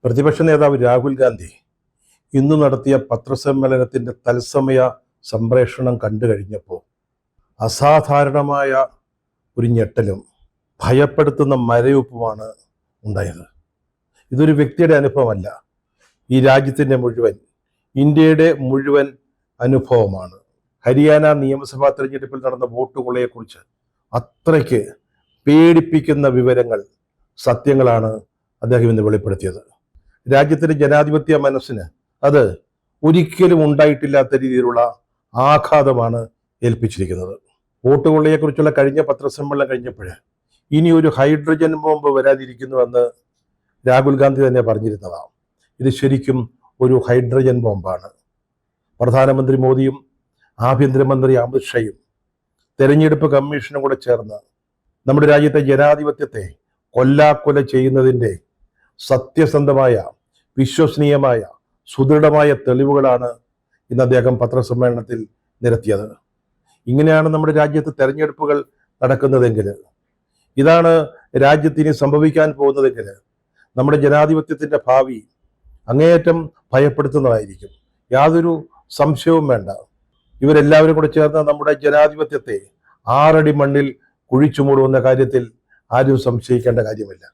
പ്രതിപക്ഷ നേതാവ് രാഹുൽ ഗാന്ധി ഇന്ന് നടത്തിയ പത്രസമ്മേളനത്തിൻ്റെ തത്സമയ സംപ്രേഷണം കണ്ടു കഴിഞ്ഞപ്പോൾ അസാധാരണമായ ഒരു ഞെട്ടലും ഭയപ്പെടുത്തുന്ന മരവിപ്പുമാണ് ഉണ്ടായത്. ഇതൊരു വ്യക്തിയുടെ അനുഭവമല്ല, ഈ രാജ്യത്തിൻ്റെ മുഴുവൻ, ഇന്ത്യയുടെ മുഴുവൻ അനുഭവമാണ്. ഹരിയാന നിയമസഭാ തെരഞ്ഞെടുപ്പിൽ നടന്ന വോട്ട് കൊള്ളയെക്കുറിച്ച് അത്രയ്ക്ക് പേടിപ്പിക്കുന്ന വിവരങ്ങൾ, സത്യങ്ങളാണ് അദ്ദേഹം ഇന്ന് വെളിപ്പെടുത്തിയത്. രാജ്യത്തിന്റെ ജനാധിപത്യ മനസ്സിന് അത് ഒരിക്കലും ഉണ്ടായിട്ടില്ലാത്ത രീതിയിലുള്ള ആഘാതമാണ് ഏൽപ്പിച്ചിരിക്കുന്നത്. വോട്ട് കൊള്ളയെക്കുറിച്ചുള്ള കഴിഞ്ഞ പത്രസമ്മേളനം കഴിഞ്ഞപ്പോൾ ഇനി ഒരു ഹൈഡ്രജൻ ബോംബ് വരാതിരിക്കുന്നുവെന്ന് രാഹുൽ ഗാന്ധി തന്നെ പറഞ്ഞിരുന്നതാണ്. ഇത് ശരിക്കും ഒരു ഹൈഡ്രജൻ ബോംബാണ്. പ്രധാനമന്ത്രി മോദിയും ആഭ്യന്തരമന്ത്രി അമിത്ഷായും തെരഞ്ഞെടുപ്പ് കമ്മീഷനും കൂടെ ചേർന്ന് നമ്മുടെ രാജ്യത്തെ ജനാധിപത്യത്തെ കൊല്ലാക്കൊല ചെയ്യുന്നതിൻ്റെ സത്യസന്ധമായ, വിശ്വസനീയമായ, സുദൃഢമായ തെളിവുകളാണ് ഇന്ന് അദ്ദേഹം പത്രസമ്മേളനത്തിൽ നിരത്തിയത്. ഇങ്ങനെയാണ് നമ്മുടെ രാജ്യത്ത് തെരഞ്ഞെടുപ്പുകൾ നടക്കുന്നതെങ്കിൽ, ഇതാണ് രാജ്യത്തിന് സംഭവിക്കാൻ പോകുന്നതെങ്കിൽ, നമ്മുടെ ജനാധിപത്യത്തിൻ്റെ ഭാവി അങ്ങേയറ്റം ഭയപ്പെടുത്തുന്നതായിരിക്കും. യാതൊരു സംശയവും വേണ്ട. ഇവരെല്ലാവരും കൂടെ ചേർന്ന് നമ്മുടെ ജനാധിപത്യത്തെ 6 അടി മണ്ണിൽ കുഴിച്ചു മൂടുന്ന കാര്യത്തിൽ ആരും സംശയിക്കേണ്ട കാര്യമില്ല.